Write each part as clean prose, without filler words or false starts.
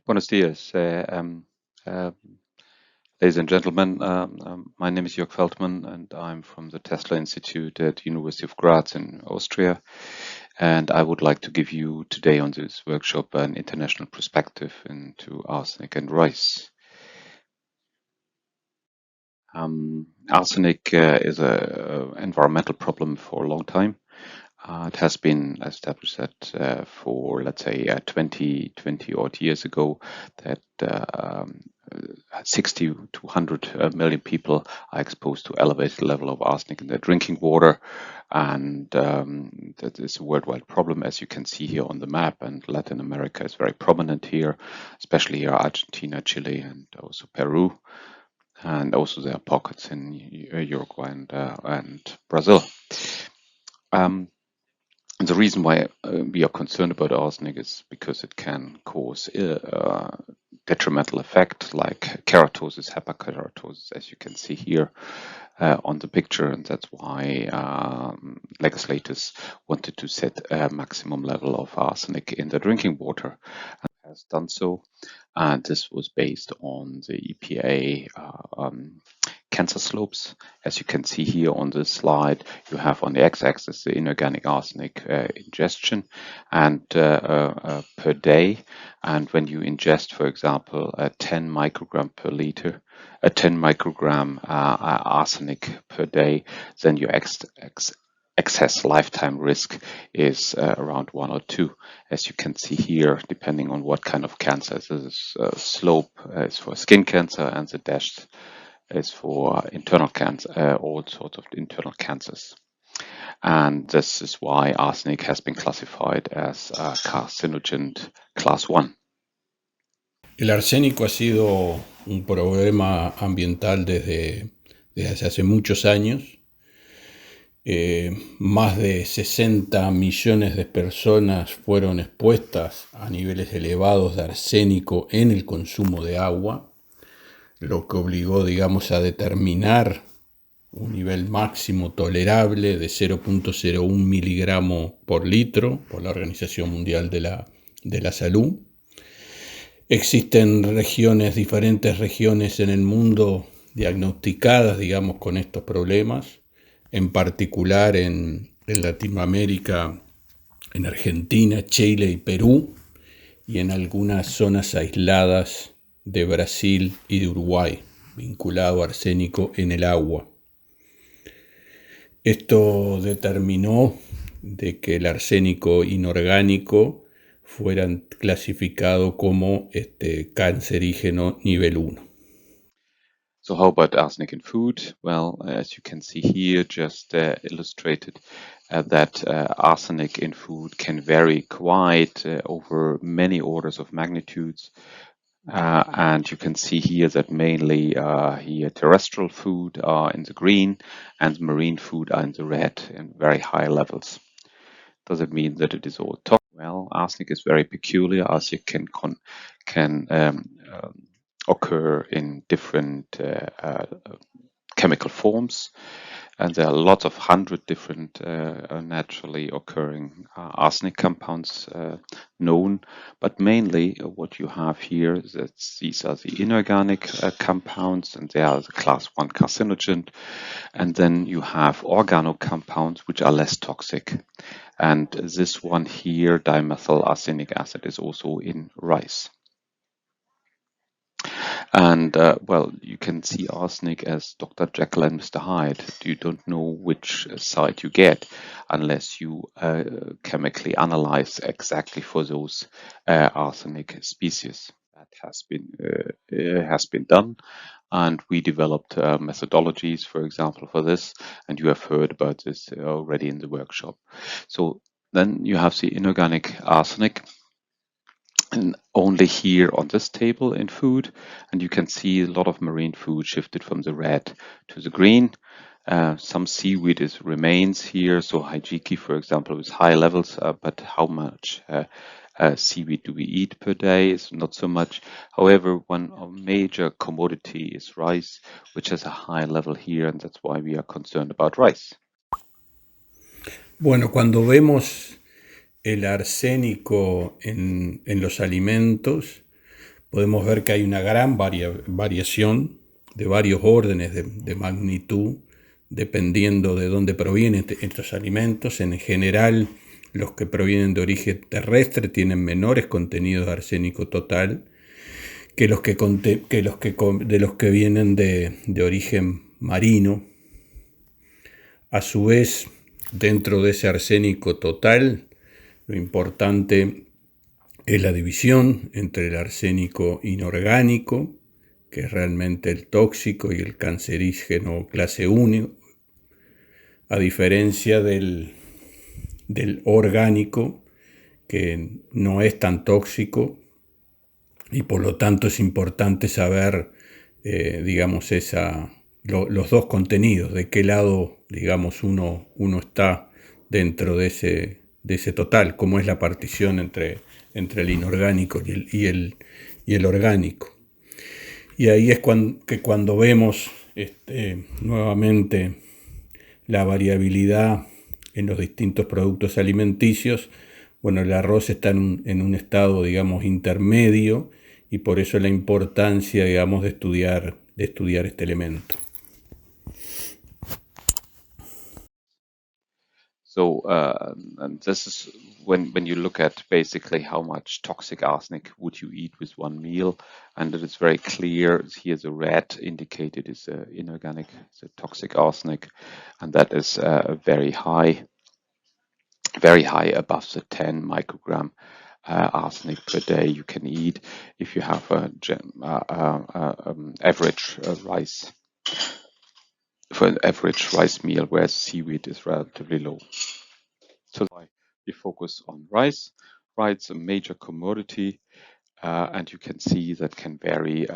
Buenos dias, uh, ladies and gentlemen. My name is Jörg Feldmann, and I'm from the Tesla Institute at University of Graz in Austria. And I would like to give you today on this workshop an international perspective into arsenic and rice. Arsenic is an environmental problem for a long time. It has been established that for, let's say, 20 odd years ago, that 60 to 100 million people are exposed to elevated level of arsenic in their drinking water. And that is a worldwide problem, as you can see here on the map. And Latin America is very prominent here, especially here Argentina, Chile, and also Peru. And also there are pockets in Uruguay and Brazil. And the reason why we are concerned about arsenic is because it can cause detrimental effect like keratosis, hyperkeratosis, as you can see here on the picture, and that's why legislators wanted to set a maximum level of arsenic in the drinking water, and has done so. And this was based on the EPA cancer slopes. As you can see here on this slide, you have on the x-axis the inorganic arsenic ingestion and per day. And when you ingest, for example, 10 microgram per liter, 10 microgram arsenic per day, then your excess lifetime risk is around 1 or 2. As you can see here, depending on what kind of cancer. This slope is for skin cancer, and the dashed is for internal cancer, all sorts of internal cancers. And this is why arsenic has been classified as a carcinogen class 1. El arsénico ha sido un problema ambiental desde hace muchos años. Más de 60 millones de personas fueron expuestas a niveles elevados de arsénico en el consumo de agua, lo que obligó, digamos, a determinar un nivel máximo tolerable de 0.01 miligramo por litro por la Organización Mundial de la Salud. Existen diferentes regiones en el mundo diagnosticadas, digamos, con estos problemas, en particular en Latinoamérica, en Argentina, Chile y Perú, y en algunas zonas aisladas de Brasil y de Uruguay, vinculado a arsénico en el agua. Esto determinó de que el arsénico inorgánico fuera clasificado como cancerígeno nivel 1. So how about arsenic in food? Well, as you can see here, just illustrated that arsenic in food can vary quite over many orders of magnitudes. And you can see here that mainly here terrestrial food are in the green and marine food are in the red in very high levels. Does it mean that it is all toxic? Well, arsenic is very peculiar. Arsenic can occur in different chemical forms, and there are lots of 100 different naturally occurring arsenic compounds known, but mainly what you have here is that these are the inorganic compounds, and they are the class 1 carcinogen, and then you have organocompounds which are less toxic, and this one here, dimethyl arsenic acid, is also in rice. And well, you can see arsenic as Dr. Jekyll and Mr. Hyde. You don't know which side you get unless you chemically analyze exactly for those arsenic species. That has been done, and we developed methodologies, for example, for this, and you have heard about this already in the workshop. So then you have the inorganic arsenic, and only here on this table in food, and you can see a lot of marine food shifted from the red to the green. Some seaweed remains here, so hijiki, for example, with high levels, but how much seaweed do we eat per day is not so much. However, one major commodity is rice, which has a high level here, and that's why we are concerned about rice. Bueno, cuando vemos el arsénico en los alimentos, podemos ver que hay una gran variación de varios órdenes de magnitud, dependiendo de dónde provienen estos alimentos. En general, los que provienen de origen terrestre tienen menores contenidos de arsénico total que los que vienen de origen marino. A su vez, dentro de ese arsénico total, lo importante es la división entre el arsénico inorgánico, que es realmente el tóxico y el cancerígeno clase 1, a diferencia del orgánico, que no es tan tóxico, y por lo tanto es importante saber, los dos contenidos, de qué lado, uno está dentro de ese total, cómo es la partición entre el inorgánico y el orgánico. Y ahí es cuando vemos nuevamente la variabilidad en los distintos productos alimenticios. Bueno, el arroz está en un estado, intermedio, y por eso la importancia, de estudiar este elemento. So, and this is when you look at basically how much toxic arsenic would you eat with one meal, and it is very clear. Here the red indicated is inorganic, it's a toxic arsenic, and that is very high above the 10 microgram arsenic per day you can eat if you have average rice. For an average rice meal, whereas seaweed is relatively low. So we focus on rice. Rice is a major commodity, and you can see that can vary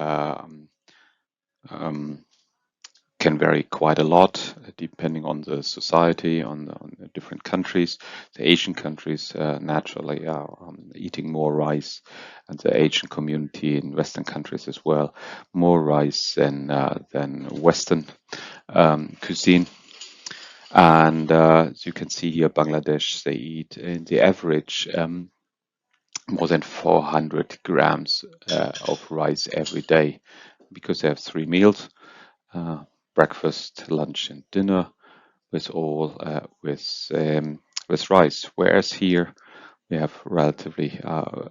quite a lot depending on the society, on the different countries. The Asian countries naturally are eating more rice, and the Asian community in Western countries as well, more rice than Western cuisine. And as you can see here, Bangladesh, they eat in the average more than 400 grams of rice every day, because they have 3 meals, breakfast, lunch, and dinner, with rice. Whereas here we have relatively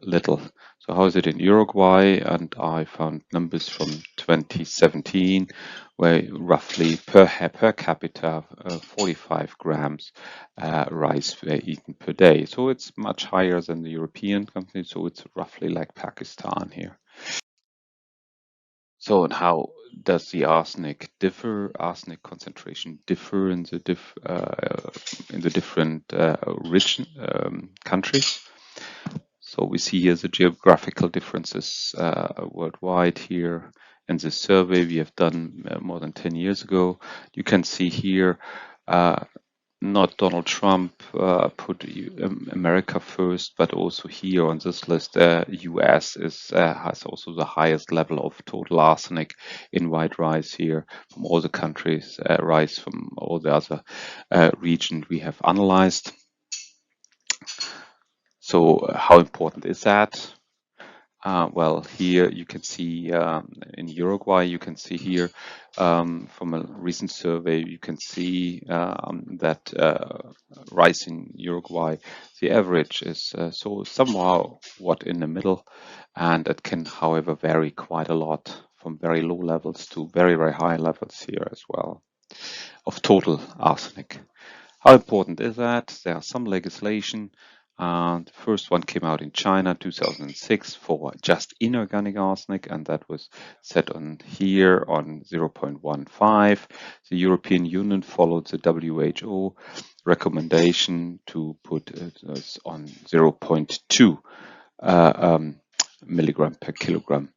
little. So how is it in Uruguay? And I found numbers from 2017, where roughly per capita 45 grams rice were eaten per day. So it's much higher than the European country. So it's roughly like Pakistan here. So, and how does the arsenic differ? Arsenic concentration differ in the different countries. So we see here the geographical differences worldwide here. In this survey we have done more than 10 years ago, you can see here not Donald Trump put America first, but also here on this list, US has also the highest level of total arsenic in white rice here from all the countries, rice from all the other regions we have analyzed. So how important is that? Well, here you can see in Uruguay, you can see here from a recent survey, you can see that rice in Uruguay, the average is so somehow in the middle, and it can, however, vary quite a lot from very low levels to very, very high levels here as well of total arsenic. How important is that? There are some legislation. The first one came out in China 2006 for just inorganic arsenic, and that was set on here on 0.15. The European Union followed the WHO recommendation to put it on 0.2 milligram per kilogram.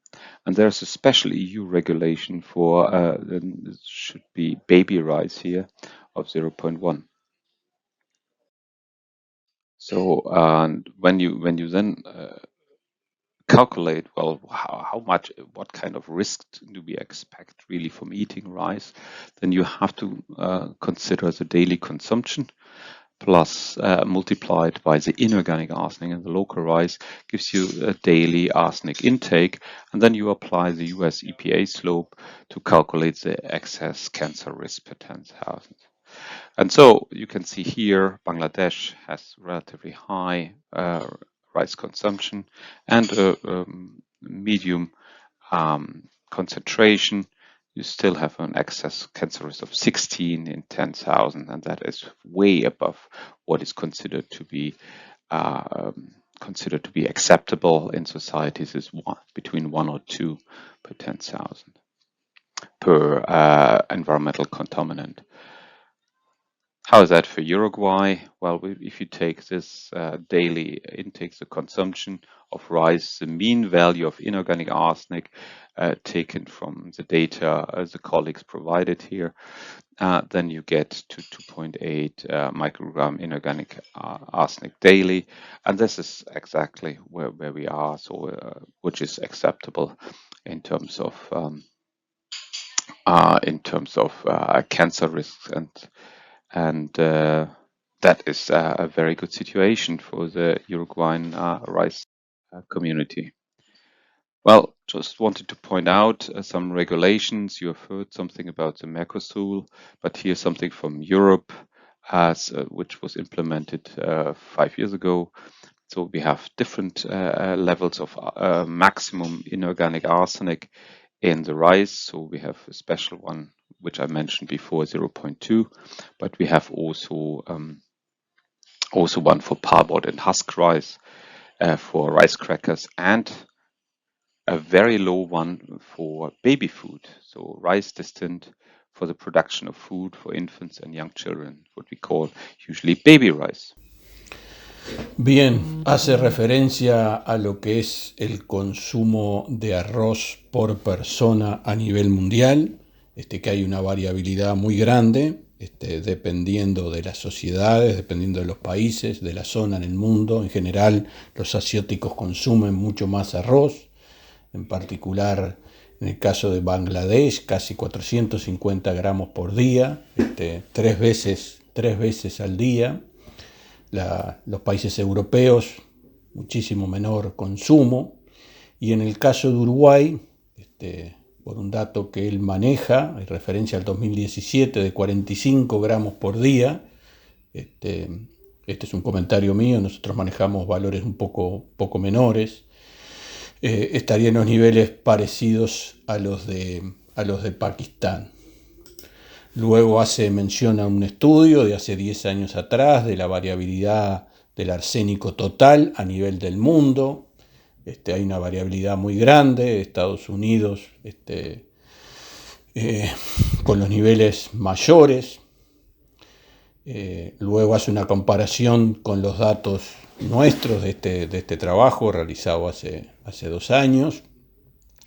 And there's a special EU regulation for it should be baby rice here of 0.1. So when you then calculate, well, how much, what kind of risk do we expect really from eating rice, then you have to consider the daily consumption, plus multiplied by the inorganic arsenic in the local rice gives you a daily arsenic intake, and then you apply the US EPA slope to calculate the excess cancer risk per 10,000. And so you can see here Bangladesh has relatively high rice consumption and a medium concentration. You still have an excess cancer risk of 16 in 10,000, and that is way above what is considered to be acceptable in societies. Is between 1 or 2 per 10,000 per environmental contaminant. How is that for Uruguay? Well, if you take this daily intake, the consumption of rice, the mean value of inorganic arsenic taken from the data the colleagues provided here, then you get to 2.8 microgram inorganic arsenic daily, and this is exactly where we are, so which is acceptable in terms of cancer risks, and that is a very good situation for the Uruguayan rice community. Well, just wanted to point out some regulations. You have heard something about the Mercosur, but here's something from Europe, which was implemented 5 years ago. So we have different levels of maximum inorganic arsenic in the rice. So we have a special one, which I mentioned before, 0.2, but we have also one for parboiled and husk rice, for rice crackers, and a very low one for baby food, so rice destined for the production of food for infants and young children, what we call usually baby rice. Bien, hace referencia a lo que es el consumo de arroz por persona a nivel mundial, que hay una variabilidad muy grande, dependiendo de las sociedades, dependiendo de los países, de la zona en el mundo. En general, los asiáticos consumen mucho más arroz, en particular en el caso de Bangladesh, casi 450 gramos por día, tres veces al día. Los países europeos, muchísimo menor consumo, y en el caso de Uruguay, por un dato que él maneja, en referencia al 2017, de 45 gramos por día, este es un comentario mío, nosotros manejamos valores un poco menores, estaría en los niveles parecidos a los de Pakistán. Luego hace mención a un estudio de hace 10 años atrás de la variabilidad del arsénico total a nivel del mundo. Hay una variabilidad muy grande. Estados Unidos con los niveles mayores. Luego hace una comparación con los datos nuestros de este trabajo realizado hace 2 años,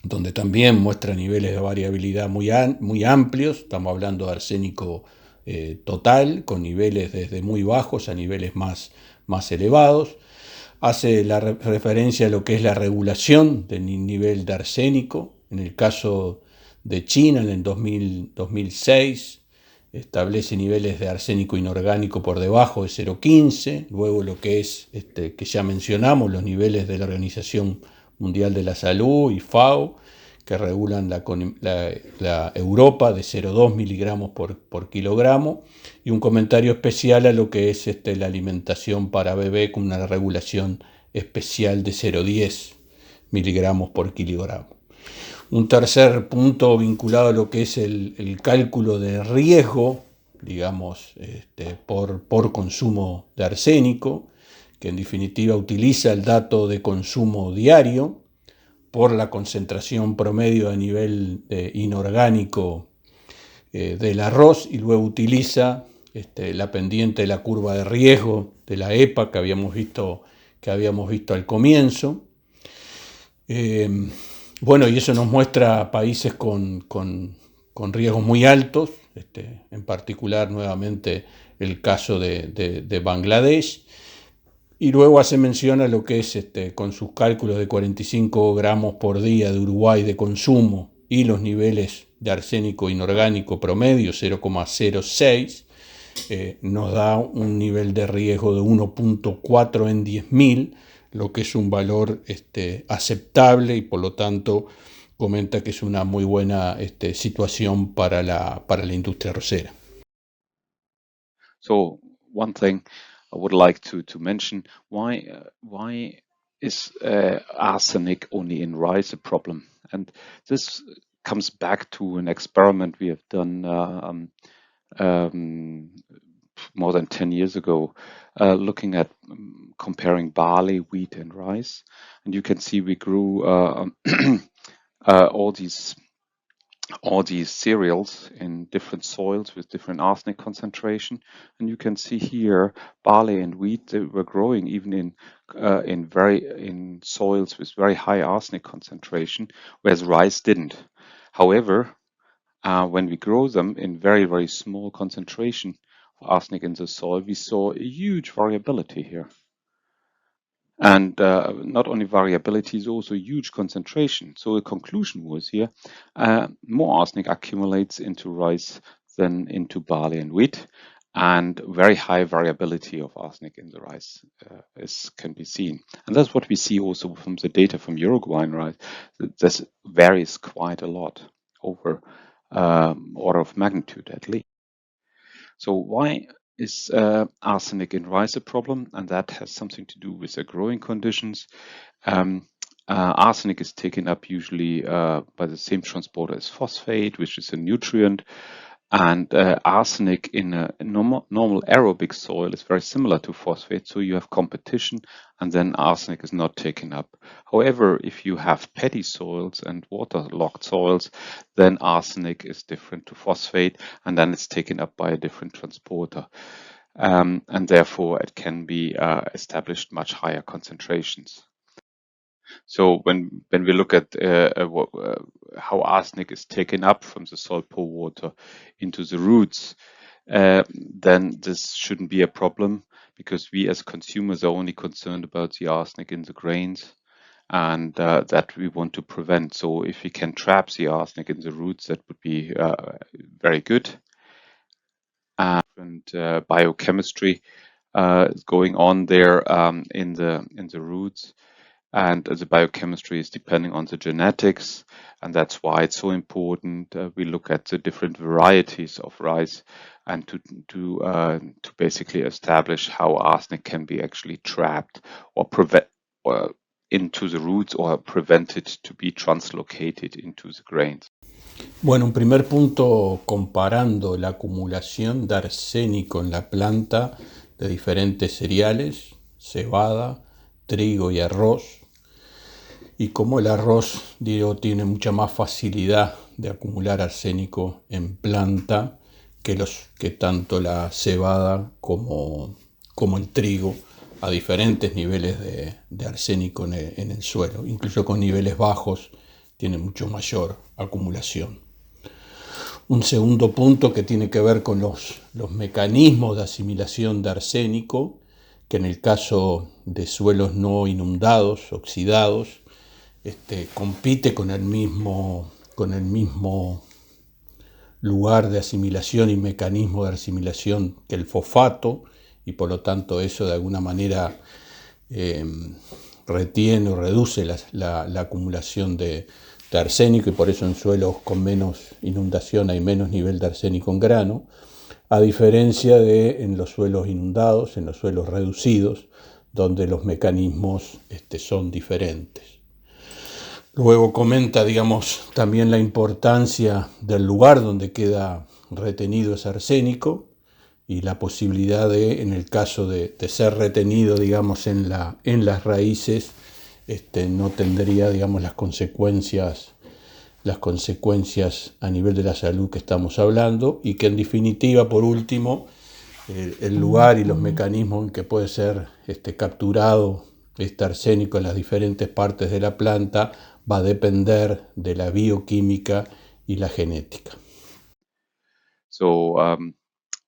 donde también muestra niveles de variabilidad muy amplios. Estamos hablando de arsénico total, con niveles desde muy bajos a niveles más elevados. Hace la referencia a lo que es la regulación del nivel de arsénico. En el caso de China, en el 2006, establece niveles de arsénico inorgánico por debajo de 0,15. Luego lo que es, que ya mencionamos, los niveles de la Organización Mundial de la Salud y FAO, que regulan la Europa de 0,2 miligramos por kilogramo, y un comentario especial a lo que es la alimentación para bebé con una regulación especial de 0,10 miligramos por kilogramo. Un tercer punto vinculado a lo que es el cálculo de riesgo, digamos, por consumo de arsénico, que en definitiva utiliza el dato de consumo diario por la concentración promedio a nivel inorgánico del arroz, y luego utiliza la pendiente de la curva de riesgo de la EPA que habíamos visto al comienzo. Bueno, y eso nos muestra países con riesgos muy altos, en particular nuevamente el caso de Bangladesh. Y luego hace mención a lo que es, con sus cálculos de 45 gramos por día de Uruguay de consumo y los niveles de arsénico inorgánico promedio 0,06, nos da un nivel de riesgo de 1.4 en 10.000, lo que es un valor aceptable, y por lo tanto comenta que es una muy buena situación para la industria arrocera. So one thing I would like to mention, why is arsenic only in rice a problem? And this comes back to an experiment we have done more than 10 years ago, looking at comparing barley, wheat, and rice. And you can see we grew all these cereals in different soils with different arsenic concentration, and you can see here barley and wheat, they were growing even in soils with very high arsenic concentration, whereas rice didn't. However, when we grow them in very small concentration of arsenic in the soil, we saw a huge variability here. And not only variability, is also huge concentration. So the conclusion was here, more arsenic accumulates into rice than into barley and wheat, and very high variability of arsenic in the rice can be seen. And that's what we see also from the data from Uruguay rice. This varies quite a lot over order of magnitude at least. So why is arsenic in rice a problem? And that has something to do with the growing conditions. Arsenic is taken up usually by the same transporter as phosphate, which is a nutrient. And arsenic in a normal aerobic soil is very similar to phosphate, so you have competition, and then arsenic is not taken up. However, if you have peaty soils and waterlogged soils, then arsenic is different to phosphate, and then it's taken up by a different transporter. And therefore, it can be established much higher concentrations. So when we look at how arsenic is taken up from the soil pore water into the roots, then this shouldn't be a problem, because we as consumers are only concerned about the arsenic in the grains, and that we want to prevent. So if we can trap the arsenic in the roots, that would be very good. And biochemistry is going on there in the roots. And the biochemistry is depending on the genetics, and that's why it's so important. We look at the different varieties of rice, and to basically establish how arsenic can be actually trapped or prevent into the roots, or prevented to be translocated into the grains. Bueno, un primer punto comparando la acumulación de arsénico en la planta de diferentes cereales, cebada, trigo y arroz, y como el arroz, tiene mucha más facilidad de acumular arsénico en planta que tanto la cebada como el trigo, a diferentes niveles de arsénico en el suelo. Incluso con niveles bajos tiene mucho mayor acumulación. Un segundo punto que tiene que ver con los mecanismos de asimilación de arsénico, que en el caso de suelos no inundados, oxidados, compite con el mismo lugar de asimilación y mecanismo de asimilación que el fosfato, y por lo tanto eso de alguna manera retiene o reduce la acumulación de arsénico, y por eso en suelos con menos inundación hay menos nivel de arsénico en grano, a diferencia de en los suelos inundados, en los suelos reducidos, donde los mecanismos son diferentes. Luego comenta, también la importancia del lugar donde queda retenido ese arsénico, y la posibilidad de, en el caso de ser retenido, en las raíces, no tendría, las consecuencias a nivel de la salud que estamos hablando, y que en definitiva, por último, el lugar y los mecanismos en que puede ser capturado este arsénico en las diferentes partes de la planta va a depender de la bioquímica y la genética. So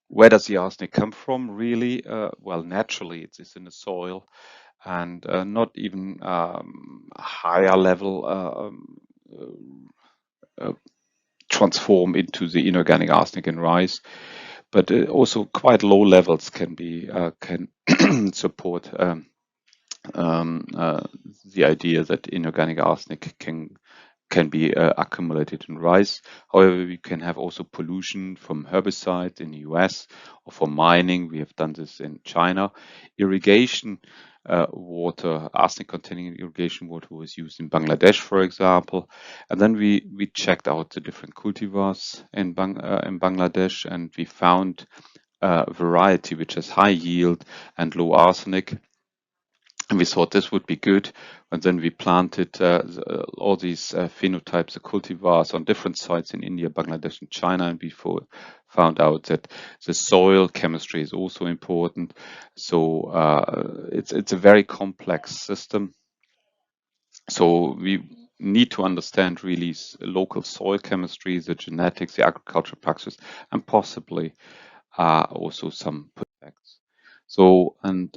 where does the arsenic come from, really? Well, naturally it is in the soil, and not even higher level transform into the inorganic arsenic in rice, but also quite low levels can be can support the idea that inorganic arsenic can be accumulated in rice. However, we can have also pollution from herbicides in the US or from mining. We have done this in China. Irrigation water, arsenic-containing irrigation water was used in Bangladesh, for example. And then we checked out the different cultivars in Bangladesh, and we found a variety which has high yield and low arsenic. And we thought this would be good. And then we planted all these phenotypes of cultivars on different sites in India, Bangladesh, and China. And we found out that the soil chemistry is also important. So it's a very complex system. So we need to understand really local soil chemistry, the genetics, the agricultural practices, and possibly also some effects. So, and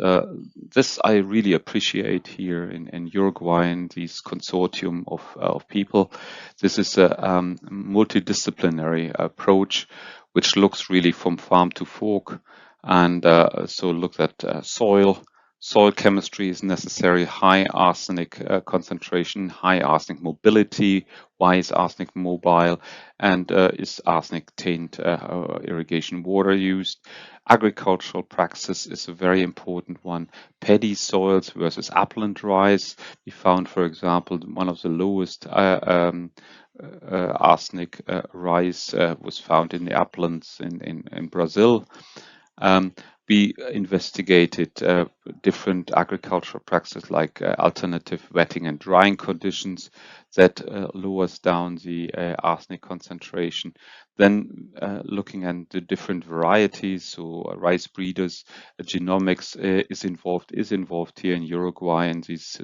this I really appreciate here in Uruguay and this consortium of people. This is a multidisciplinary approach which looks really from farm to fork, and so looks at soil chemistry is necessary, high arsenic concentration, high arsenic mobility. Why is arsenic mobile? And is arsenic-tainted irrigation water used? Agricultural practice is a very important one. Paddy soils versus upland rice. We found, for example, one of the lowest arsenic rice was found in the uplands in Brazil. We investigated different agricultural practices like alternative wetting and drying conditions that lowers down the arsenic concentration. Then looking at the different varieties, so rice breeders, genomics is involved here in Uruguay in this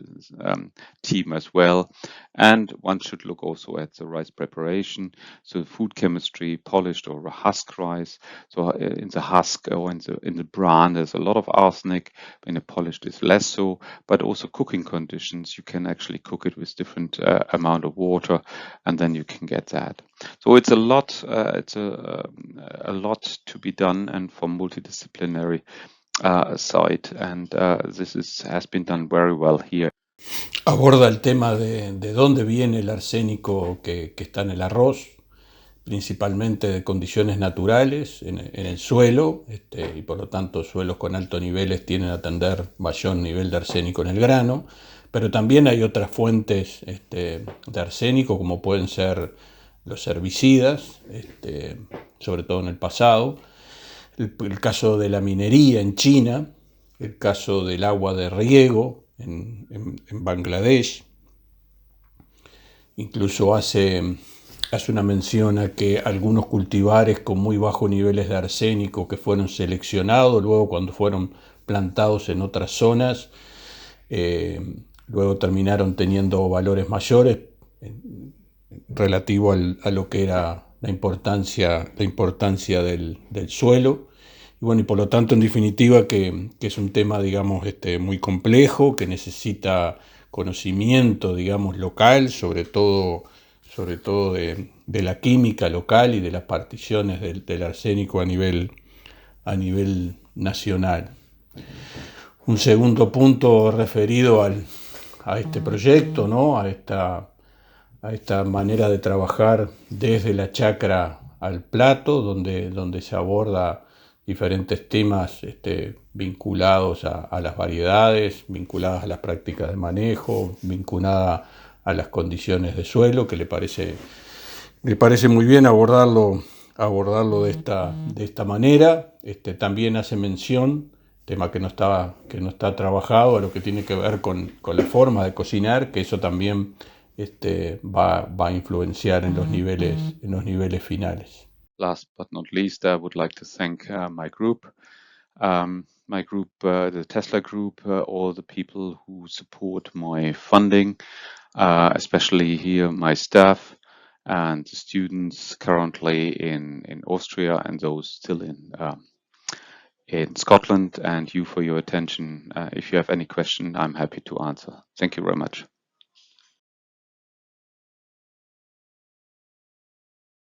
team as well. And one should look also at the rice preparation, so food chemistry, polished or husk rice. So in the husk or in the bran, there's a lot of arsenic. In the polished, is less so. But also cooking conditions, you can actually cook it with different amount of water, and then you can get that. So it's a lot. It's a lot to be done, and from multidisciplinary side, and this has been done very well here. Aborda el tema de dónde viene el arsénico que está en el arroz, principalmente de condiciones naturales en el suelo, y por lo tanto suelos con altos niveles tienden a tener mayor nivel de arsénico en el grano, pero también hay otras fuentes de arsénico, como pueden ser los herbicidas, sobre todo en el pasado, el caso de la minería en China, el caso del agua de riego en Bangladesh. Incluso hace una mención a que algunos cultivares con muy bajos niveles de arsénico que fueron seleccionados, luego cuando fueron plantados en otras zonas, luego terminaron teniendo valores mayores relativo a lo que era la importancia del suelo. Y bueno, y por lo tanto, en definitiva, que es un tema, digamos, muy complejo, que necesita conocimiento, digamos, local, sobre todo de la química local y de las particiones del arsénico a nivel nacional. Un segundo punto referido a este proyecto, ¿no? A esta manera de trabajar desde la chacra al plato, donde se aborda diferentes temas vinculados a las variedades, vinculadas a las prácticas de manejo, vinculadas a las condiciones de suelo, que le parece muy bien abordarlo de esta manera. También hace mención, tema que no está trabajado, a lo que tiene que ver con la forma de cocinar, que eso también va a influenciar en los niveles finales. Last but not least, I would like to thank my group, the Tesla group, all the people who support my funding, especially here my staff and the students currently in Austria and those still in Scotland, and you for your attention. If you have any question, I'm happy to answer. Thank you very much.